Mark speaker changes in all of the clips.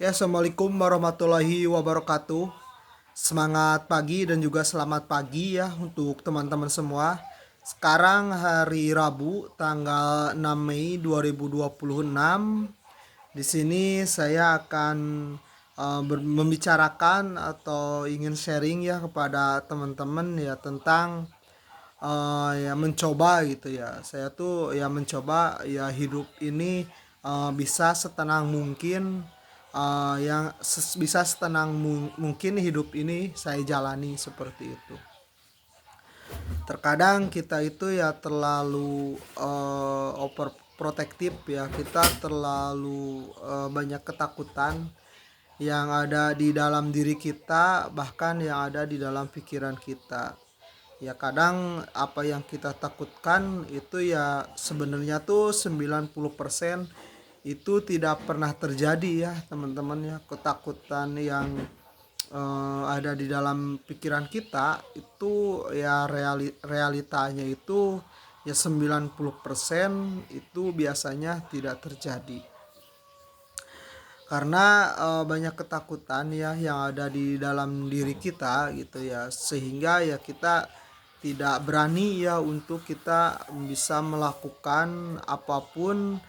Speaker 1: Ya, assalamualaikum warahmatullahi wabarakatuh. Semangat pagi dan juga selamat pagi ya untuk teman-teman semua. Sekarang hari Rabu, tanggal 6 Mei 2026. Di sini saya akan membicarakan atau ingin sharing ya kepada teman-teman ya tentang ya mencoba gitu ya. Saya tuh ya mencoba ya hidup ini bisa setenang mungkin, yang bisa setenang mungkin hidup ini saya jalani seperti itu. Terkadang kita itu ya terlalu overprotektif ya, kita terlalu banyak ketakutan yang ada di dalam diri kita, bahkan yang ada di dalam pikiran kita. Ya kadang apa yang kita takutkan itu ya sebenarnya tuh 90% itu tidak pernah terjadi ya teman-teman ya. Ketakutan yang ada di dalam pikiran kita itu ya realitanya itu ya 90% itu biasanya tidak terjadi. Karena banyak ketakutan ya yang ada di dalam diri kita gitu ya, sehingga ya kita tidak berani ya untuk kita bisa melakukan apapun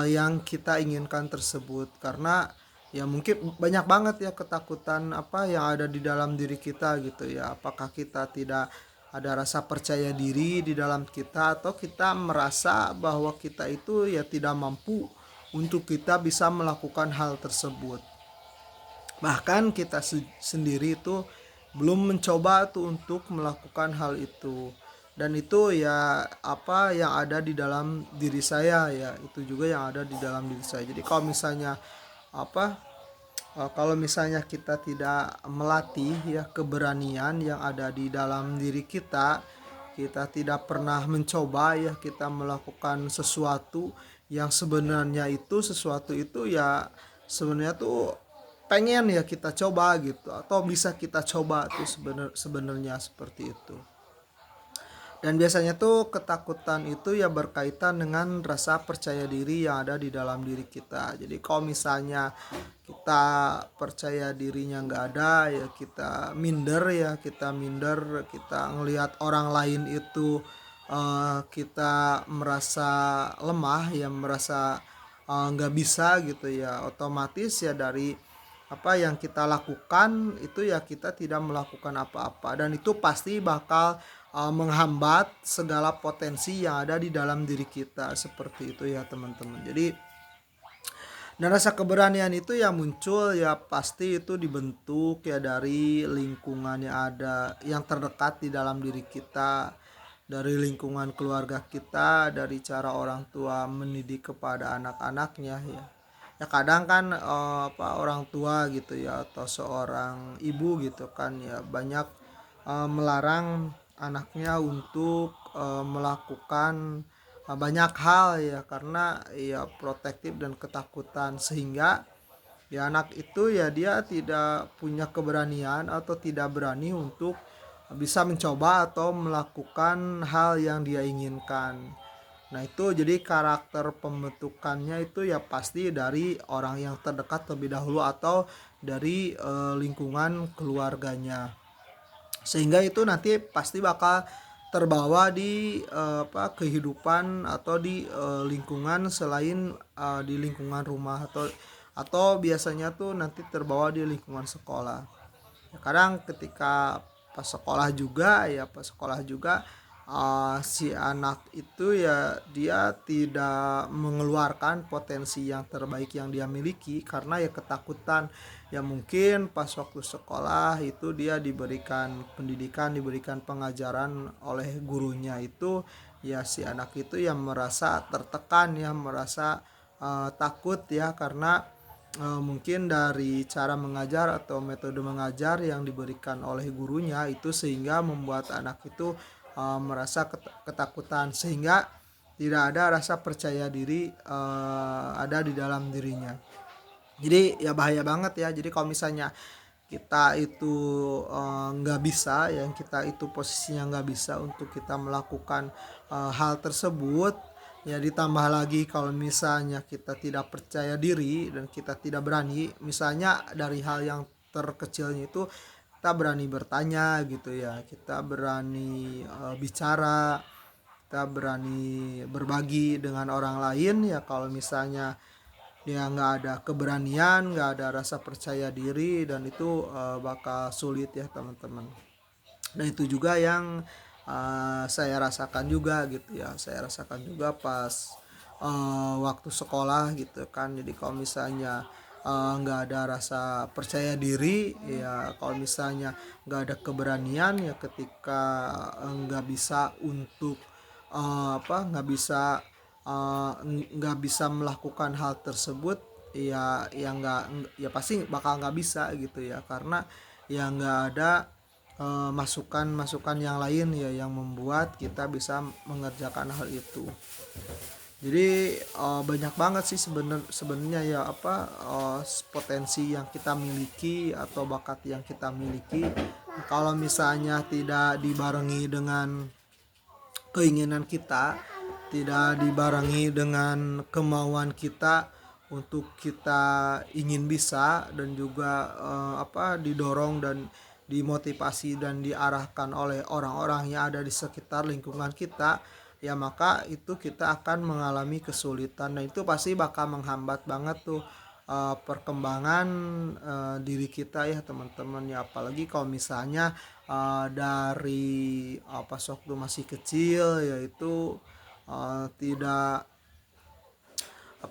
Speaker 1: yang kita inginkan tersebut. Karena ya mungkin banyak banget ya ketakutan apa yang ada di dalam diri kita gitu ya. Apakah kita tidak ada rasa percaya diri di dalam kita, atau kita merasa bahwa kita itu ya tidak mampu untuk kita bisa melakukan hal tersebut. Bahkan kita sendiri itu belum mencoba tuh untuk melakukan hal itu. Dan itu ya apa yang ada di dalam diri saya ya, itu juga yang ada di dalam diri saya. Jadi kalau misalnya apa kalau misalnya kita tidak melatih ya keberanian yang ada di dalam diri kita, kita tidak pernah mencoba ya kita melakukan sesuatu yang sebenarnya itu sesuatu itu ya sebenarnya tuh pengen ya kita coba gitu, atau bisa kita coba tuh sebenarnya seperti itu. Dan biasanya tuh ketakutan itu ya berkaitan dengan rasa percaya diri yang ada di dalam diri kita. Jadi kalau misalnya kita percaya dirinya nggak ada ya kita minder ya, kita minder, kita ngelihat orang lain itu kita merasa lemah ya, merasa nggak bisa gitu ya, otomatis ya dari apa yang kita lakukan itu ya kita tidak melakukan apa-apa, dan itu pasti bakal menghambat segala potensi yang ada di dalam diri kita seperti itu ya teman-teman. Jadi dan rasa keberanian itu ya muncul ya pasti itu dibentuk ya dari lingkungan yang ada yang terdekat di dalam diri kita, dari lingkungan keluarga kita, dari cara orang tua mendidik kepada anak-anaknya ya. Ya kadang kan orang tua gitu ya, atau seorang ibu gitu kan ya banyak melarang anaknya untuk melakukan banyak hal ya, karena ya protektif dan ketakutan, sehingga ya anak itu ya dia tidak punya keberanian atau tidak berani untuk bisa mencoba atau melakukan hal yang dia inginkan. Nah itu jadi karakter pembentukannya itu ya pasti dari orang yang terdekat terlebih dahulu, atau dari lingkungan keluarganya, sehingga itu nanti pasti bakal terbawa di kehidupan atau di lingkungan selain di lingkungan rumah, atau biasanya tuh nanti terbawa di lingkungan sekolah. Ya, kadang ketika pas sekolah juga si anak itu ya dia tidak mengeluarkan potensi yang terbaik yang dia miliki karena ya ketakutan. Ya mungkin pas waktu sekolah itu dia diberikan pendidikan, diberikan pengajaran oleh gurunya itu, ya si anak itu yang merasa tertekan ya, merasa takut ya, karena mungkin dari cara mengajar atau metode mengajar yang diberikan oleh gurunya itu, sehingga membuat anak itu merasa ketakutan, sehingga tidak ada rasa percaya diri ada di dalam dirinya. Jadi ya bahaya banget ya. Jadi kalau misalnya kita itu nggak bisa, yang kita itu posisinya nggak bisa untuk kita melakukan hal tersebut, Ya ditambah lagi kalau misalnya kita tidak percaya diri dan kita tidak berani, misalnya dari hal yang terkecilnya itu kita berani bertanya gitu ya, kita berani bicara, kita berani berbagi dengan orang lain ya. Kalau misalnya dia nggak ada keberanian, nggak ada rasa percaya diri, dan itu bakal sulit ya teman-teman. Dan itu juga yang saya rasakan juga gitu ya, saya rasakan juga pas waktu sekolah gitu kan. Jadi kalau misalnya nggak ada rasa percaya diri ya, kalau misalnya nggak ada keberanian ya, ketika nggak bisa untuk nggak bisa melakukan hal tersebut, ya nggak, ya pasti bakal nggak bisa gitu ya, karena ya nggak ada masukan-masukan yang lain ya yang membuat kita bisa mengerjakan hal itu. Jadi banyak banget sih sebenarnya ya potensi yang kita miliki atau bakat yang kita miliki, kalau misalnya tidak dibarengi dengan keinginan kita, tidak dibarengi dengan kemauan kita untuk kita ingin bisa, dan juga didorong dan dimotivasi dan diarahkan oleh orang-orang yang ada di sekitar lingkungan kita, ya maka itu kita akan mengalami kesulitan, dan itu pasti bakal menghambat banget tuh perkembangan diri kita ya teman-teman ya. Apalagi kalau misalnya dari pas waktu masih kecil, yaitu tidak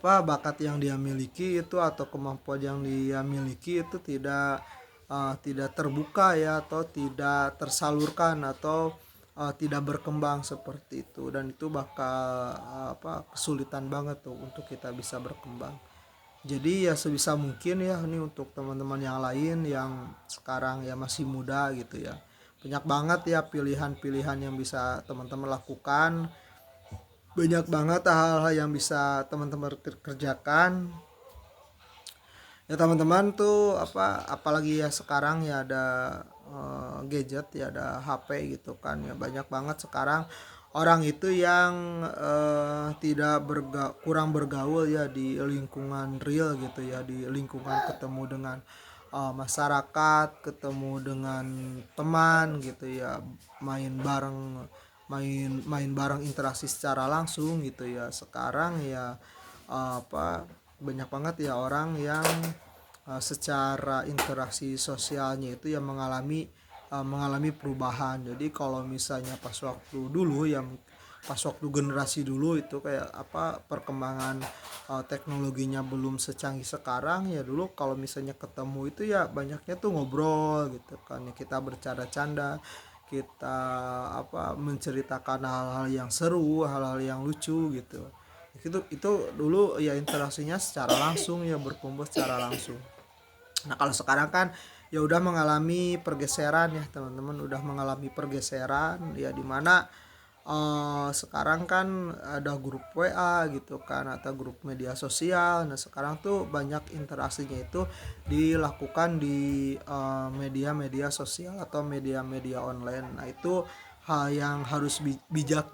Speaker 1: bakat yang dia miliki itu atau kemampuan yang dia miliki itu tidak terbuka ya, atau tidak tersalurkan, atau tidak berkembang seperti itu, dan itu bakal kesulitan banget tuh untuk kita bisa berkembang. Jadi ya sebisa mungkin ya, ini untuk teman-teman yang lain yang sekarang ya masih muda gitu ya, banyak banget ya pilihan-pilihan yang bisa teman-teman lakukan, banyak banget hal-hal yang bisa teman-teman kerjakan ya teman-teman tuh. Apalagi ya sekarang ya ada gadget ya, ada HP gitu kan ya, banyak banget sekarang orang itu yang tidak kurang bergaul ya di lingkungan real gitu ya, di lingkungan ketemu dengan masyarakat, ketemu dengan teman gitu ya, main bareng, main main bareng, interaksi secara langsung gitu ya. Sekarang ya banyak banget ya orang yang secara interaksi sosialnya itu yang mengalami perubahan. Jadi kalau misalnya pas waktu dulu ya, pas waktu generasi dulu itu kayak perkembangan teknologinya belum secanggih sekarang ya. Dulu kalau misalnya ketemu itu ya banyaknya tuh ngobrol gitu kan ya, kita bercanda-canda, kita menceritakan hal-hal yang seru, hal-hal yang lucu gitu. Itu dulu ya interaksinya secara langsung ya, berkumpul secara langsung. Nah kalau sekarang kan ya udah mengalami pergeseran ya teman-teman, udah mengalami pergeseran ya, dimana sekarang kan ada grup WA gitu kan, atau grup media sosial. Nah sekarang tuh banyak interaksinya itu dilakukan di media-media sosial atau media-media online. Nah itu hal yang harus bijak,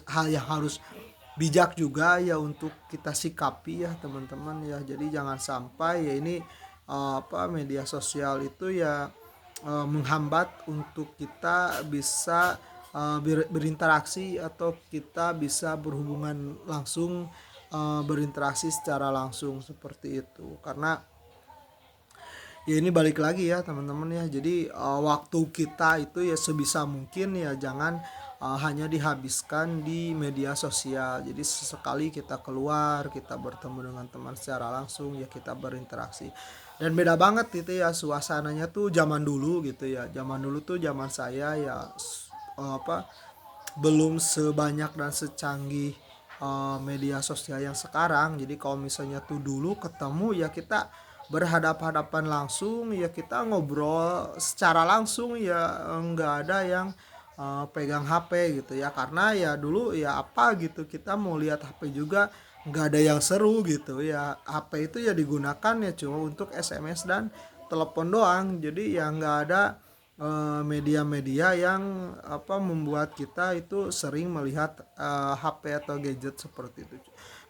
Speaker 1: hal yang harus bijak juga ya untuk kita sikapi ya teman-teman ya. Jadi jangan sampai ya ini media sosial itu ya menghambat untuk kita bisa berinteraksi, atau kita bisa berhubungan langsung, berinteraksi secara langsung seperti itu. Karena ya ini balik lagi ya teman-teman ya, jadi waktu kita itu ya sebisa mungkin ya jangan hanya dihabiskan di media sosial. Jadi sesekali kita keluar, kita bertemu dengan teman secara langsung ya, kita berinteraksi. Dan beda banget gitu ya suasananya tuh zaman dulu gitu ya. Zaman dulu tuh zaman saya ya belum sebanyak dan secanggih media sosial yang sekarang. Jadi kalau misalnya tuh dulu ketemu ya kita berhadap-hadapan langsung ya, kita ngobrol secara langsung ya, nggak ada yang pegang HP gitu ya, karena ya dulu ya gitu, kita mau lihat HP juga nggak ada yang seru gitu ya. HP itu ya digunakan ya cuma untuk SMS dan telepon doang, jadi ya nggak ada media-media yang membuat kita itu sering melihat HP atau gadget seperti itu.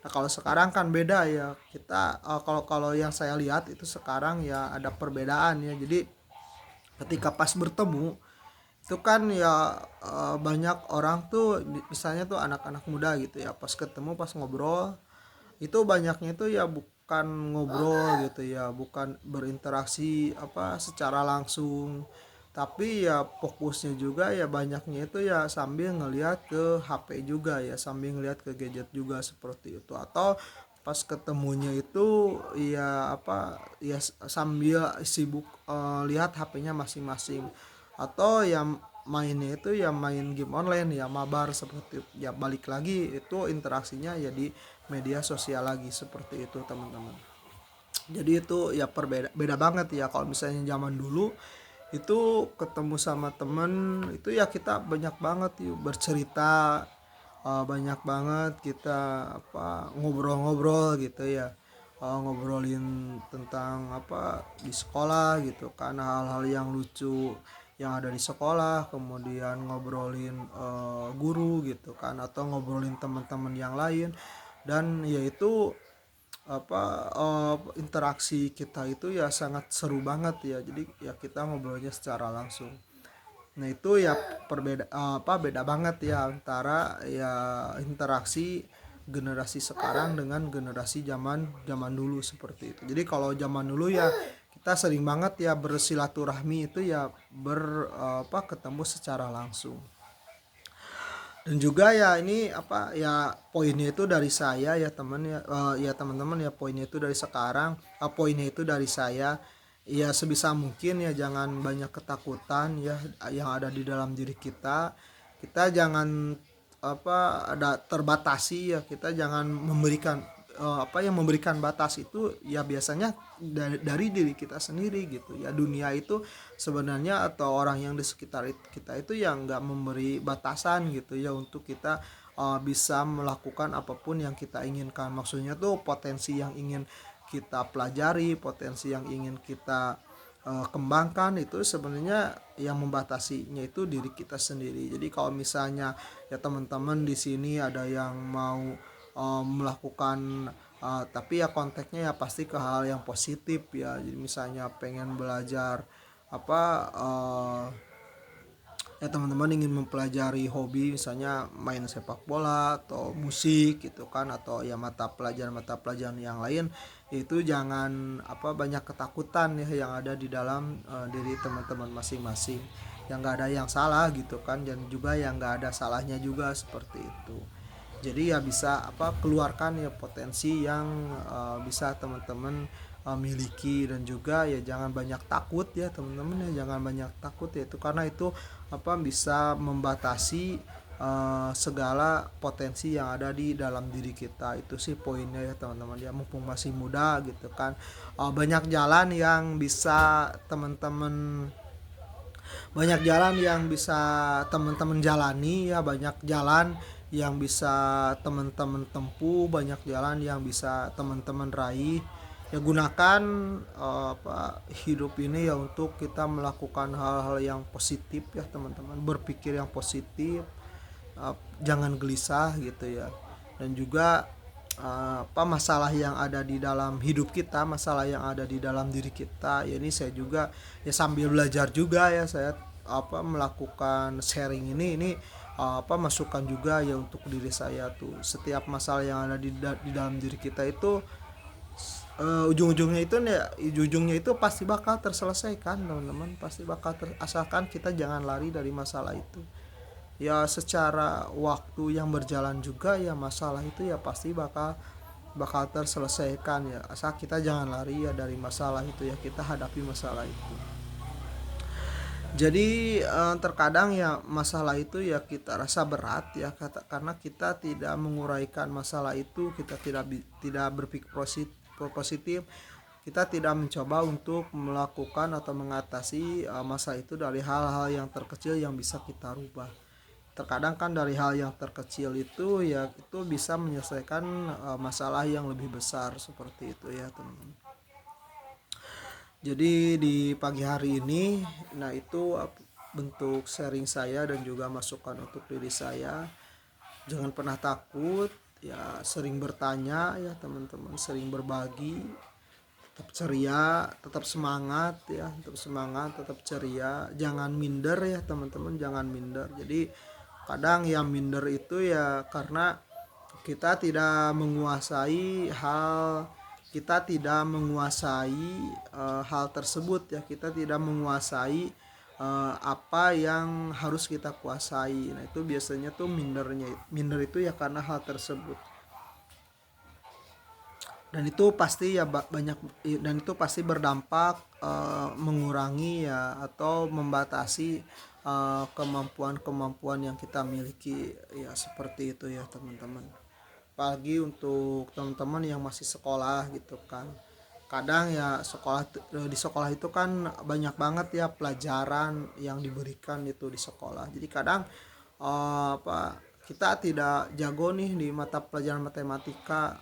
Speaker 1: Nah, kalau sekarang kan beda ya. Kita kalau kalau yang saya lihat itu sekarang ya ada perbedaan ya. Jadi ketika pas bertemu itu kan ya banyak orang tuh misalnya tuh anak-anak muda gitu ya, pas ketemu pas ngobrol itu banyaknya itu ya bukan ngobrol gitu ya, bukan berinteraksi secara langsung, tapi ya fokusnya juga ya banyaknya itu ya sambil ngelihat ke HP juga ya, sambil ngelihat ke gadget juga seperti itu, atau pas ketemunya itu ya ya sambil sibuk lihat HP-nya masing-masing, atau yang mainnya itu ya main game online ya, mabar seperti itu. Ya balik lagi itu interaksinya ya di media sosial lagi seperti itu teman-teman. Jadi itu ya beda banget ya. Kalau misalnya zaman dulu itu ketemu sama temen itu ya kita banyak banget yuk bercerita, banyak banget kita ngobrol-ngobrol gitu ya, ngobrolin tentang di sekolah gitu kan, hal-hal yang lucu yang ada di sekolah, kemudian ngobrolin guru gitu kan, atau ngobrolin teman-teman yang lain, dan yaitu interaksi kita itu ya sangat seru banget ya, jadi ya kita ngobrolnya secara langsung. Nah itu ya beda banget ya antara ya interaksi generasi sekarang dengan generasi zaman zaman dulu seperti itu. Jadi kalau zaman dulu ya kita sering banget ya bersilaturahmi itu ya ketemu secara langsung. Dan juga ya ini ya poinnya itu dari saya ya teman ya, ya teman-teman ya, poinnya itu dari sekarang, poinnya itu dari saya ya, sebisa mungkin ya jangan banyak ketakutan ya yang ada di dalam diri kita. Kita jangan ada terbatasi ya, kita jangan memberikan yang memberikan batas itu ya biasanya dari diri kita sendiri gitu ya. Dunia itu sebenarnya atau orang yang di sekitar kita itu yang nggak memberi batasan gitu ya untuk kita bisa melakukan apapun yang kita inginkan. Maksudnya tuh potensi yang ingin kita pelajari, potensi yang ingin kita kembangkan itu sebenarnya yang membatasinya itu diri kita sendiri. Jadi kalau misalnya ya teman-teman di sini ada yang mau melakukan tapi ya konteksnya ya pasti ke hal yang positif ya. Jadi misalnya pengen belajar apa ya teman-teman ingin mempelajari hobi misalnya main sepak bola atau musik gitu kan, atau ya mata pelajaran yang lain, itu jangan banyak ketakutan ya yang ada di dalam diri teman-teman masing-masing, yang nggak ada yang salah gitu kan, dan juga yang nggak ada salahnya juga seperti itu. Jadi ya bisa keluarkan ya potensi yang bisa teman-teman miliki, dan juga ya jangan banyak takut ya teman-teman ya, jangan banyak takut ya, itu karena itu bisa membatasi segala potensi yang ada di dalam diri kita. Itu sih poinnya ya teman-teman ya, mumpung masih muda gitu kan. Banyak jalan yang bisa teman-teman banyak jalan yang bisa teman-teman jalani ya, banyak jalan yang bisa teman-teman tempuh, banyak jalan yang bisa teman-teman raih ya. Gunakan hidup ini ya untuk kita melakukan hal-hal yang positif ya teman-teman, berpikir yang positif, jangan gelisah gitu ya. Dan juga masalah yang ada di dalam hidup kita, masalah yang ada di dalam diri kita ya, ini saya juga ya sambil belajar juga ya, saya melakukan sharing ini masukan juga ya untuk diri saya tuh. Setiap masalah yang ada di dalam diri kita itu ujung-ujungnya itu pasti bakal terselesaikan teman-teman, pasti bakal asalkan kita jangan lari dari masalah itu ya. Secara waktu yang berjalan juga ya masalah itu ya pasti bakal terselesaikan ya, asal kita jangan lari ya dari masalah itu ya, kita hadapi masalah itu. Jadi terkadang ya masalah itu ya kita rasa berat ya, karena kita tidak menguraikan masalah itu, kita tidak berpikir positif, kita tidak mencoba untuk melakukan atau mengatasi masalah itu dari hal-hal yang terkecil yang bisa kita rubah. Terkadang kan dari hal yang terkecil itu ya itu bisa menyelesaikan masalah yang lebih besar seperti itu ya teman. Jadi di pagi hari ini, nah itu bentuk sharing saya dan juga masukan untuk diri saya. Jangan pernah takut, ya sering bertanya ya teman-teman, sering berbagi, tetap ceria, tetap semangat ya, tetap semangat, tetap ceria, jangan minder ya teman-teman, jangan minder. Jadi kadang yang minder itu ya karena kita tidak menguasai hal, kita tidak menguasai hal tersebut ya, kita tidak menguasai apa yang harus kita kuasai. Nah itu biasanya tuh minder itu ya karena hal tersebut, dan itu pasti ya banyak, dan itu pasti berdampak mengurangi ya atau membatasi kemampuan-kemampuan yang kita miliki ya, seperti itu ya teman-teman. Apalagi untuk teman-teman yang masih sekolah gitu kan, kadang ya di sekolah itu kan banyak banget ya pelajaran yang diberikan itu di sekolah. Jadi kadang kita tidak jago nih di mata pelajaran matematika.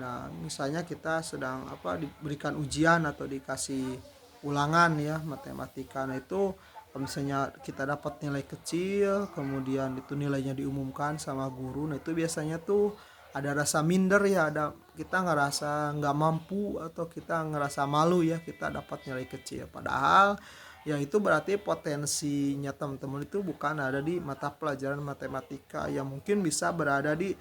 Speaker 1: Nah, misalnya kita sedang diberikan ujian atau dikasih ulangan ya matematika. Nah, itu kalau misalnya kita dapat nilai kecil, kemudian itu nilainya diumumkan sama guru. Nah, itu biasanya tuh ada rasa minder ya, ada kita ngerasa nggak mampu atau kita ngerasa malu ya kita dapat nilai kecil. Padahal ya itu berarti potensinya teman-teman itu bukan ada di mata pelajaran matematika, yang mungkin bisa berada di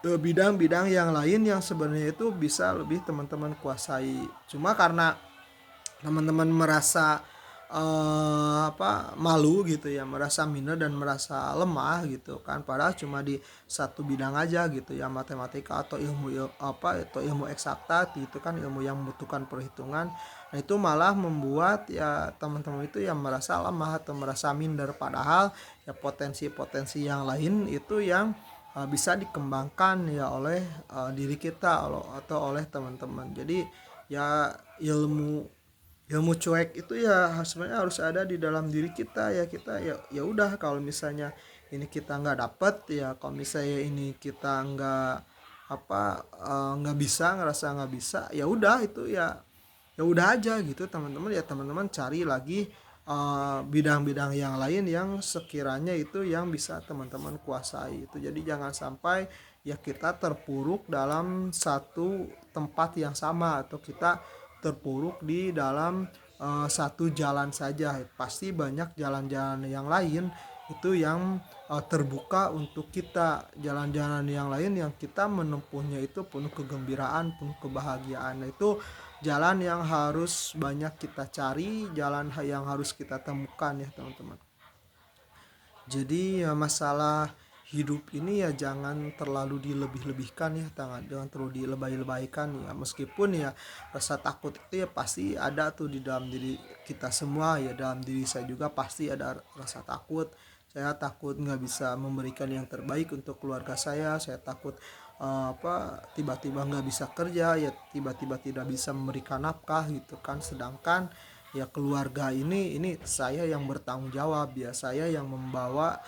Speaker 1: bidang-bidang yang lain yang sebenarnya itu bisa lebih teman-teman kuasai. Cuma karena teman-teman merasa malu gitu ya, merasa minder dan merasa lemah gitu kan, padahal cuma di satu bidang aja gitu ya, matematika atau ilmu eksakta gitu kan, ilmu yang membutuhkan perhitungan. Nah itu malah membuat ya teman-teman itu yang merasa lemah atau merasa minder, padahal ya potensi-potensi yang lain itu yang bisa dikembangkan ya oleh diri kita atau oleh teman-teman. Jadi ya ilmu ilmu cuek itu ya sebenarnya harus ada di dalam diri kita ya. Kita ya ya udah, kalau misalnya ini kita nggak dapet ya, kalau misalnya ini kita nggak bisa, ngerasa nggak bisa, ya udah itu ya ya udah aja gitu teman-teman ya. Teman-teman cari lagi bidang-bidang yang lain yang sekiranya itu yang bisa teman-teman kuasai itu. Jadi jangan sampai ya kita terpuruk dalam satu tempat yang sama, atau kita terpuruk di dalam satu jalan saja. Pasti banyak jalan-jalan yang lain itu yang terbuka untuk kita, jalan-jalan yang lain yang kita menempuhnya itu penuh kegembiraan, penuh kebahagiaan. Nah, itu jalan yang harus banyak kita cari, jalan yang harus kita temukan ya teman-teman. Jadi ya masalah hidup ini ya jangan terlalu dilebih-lebihkan ya, jangan terlalu dilebay-lebaykan ya. Meskipun ya rasa takut itu ya pasti ada tuh di dalam diri kita semua ya, dalam diri saya juga pasti ada rasa takut. Saya takut nggak bisa memberikan yang terbaik untuk keluarga saya takut tiba-tiba nggak bisa kerja ya, tiba-tiba tidak bisa memberikan nafkah gitu kan. Sedangkan ya keluarga ini saya yang bertanggung jawab ya, saya yang membawa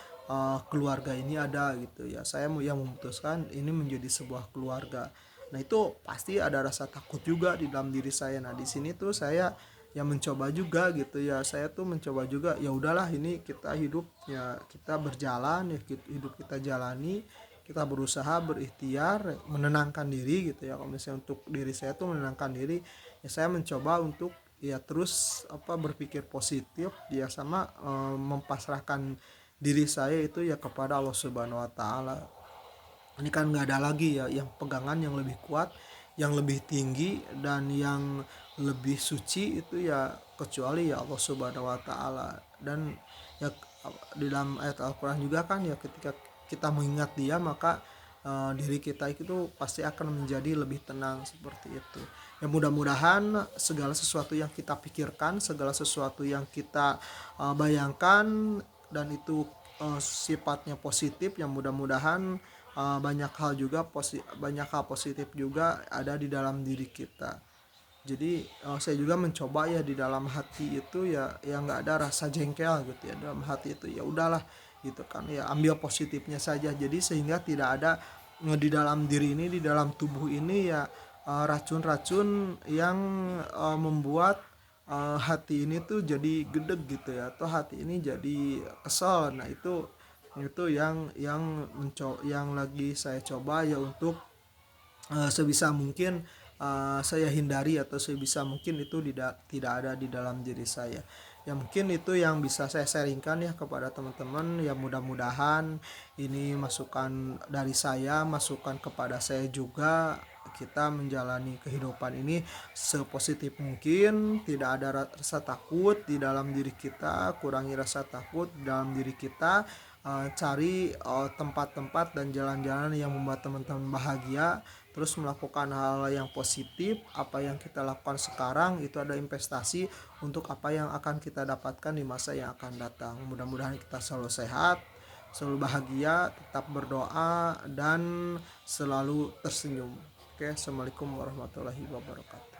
Speaker 1: keluarga ini ada gitu ya, saya yang memutuskan ini menjadi sebuah keluarga. Nah itu pasti ada rasa takut juga di dalam diri saya. Nah di sini tuh saya yang mencoba juga gitu ya, saya tuh mencoba juga ya udahlah, ini kita hidup ya, kita berjalan ya, hidup kita jalani, kita berusaha berikhtiar menenangkan diri gitu ya. Kalau misalnya untuk diri saya tuh menenangkan diri ya, saya mencoba untuk ya terus berpikir positif ya, sama mempasrahkan diri saya itu ya kepada Allah Subhanahu wa taala. Ini kan nggak ada lagi ya yang pegangan yang lebih kuat, yang lebih tinggi dan yang lebih suci itu ya kecuali ya Allah Subhanahu wa taala. Dan ya di dalam ayat Al-Qur'an juga kan ya, ketika kita mengingat Dia maka diri kita itu pasti akan menjadi lebih tenang, seperti itu. Ya mudah-mudahan segala sesuatu yang kita pikirkan, segala sesuatu yang kita bayangkan dan itu sifatnya positif, yang mudah-mudahan banyak hal positif juga ada di dalam diri kita. Jadi saya juga mencoba ya di dalam hati itu ya yang nggak ada rasa jengkel gitu ya, dalam hati itu ya udahlah gitu kan ya, ambil positifnya saja. Jadi sehingga tidak ada di dalam diri ini, di dalam tubuh ini ya racun-racun yang membuat hati ini tuh jadi gedeg gitu ya, atau hati ini jadi kesel. Nah itu yang lagi saya coba ya untuk sebisa mungkin saya hindari, atau sebisa mungkin itu tidak ada di dalam diri saya. Ya mungkin itu yang bisa saya sharingkan ya kepada teman-teman. Ya mudah-mudahan ini masukan dari saya, masukan kepada saya juga, kita menjalani kehidupan ini sepositif mungkin. Tidak ada rasa takut di dalam diri kita, kurangi rasa takut dalam diri kita. Cari tempat-tempat dan jalan-jalan yang membuat teman-teman bahagia, terus melakukan hal yang positif. Apa yang kita lakukan sekarang itu ada investasi untuk apa yang akan kita dapatkan di masa yang akan datang. Mudah-mudahan kita selalu sehat, selalu bahagia, tetap berdoa, dan selalu tersenyum. Oke, assalamualaikum warahmatullahi wabarakatuh.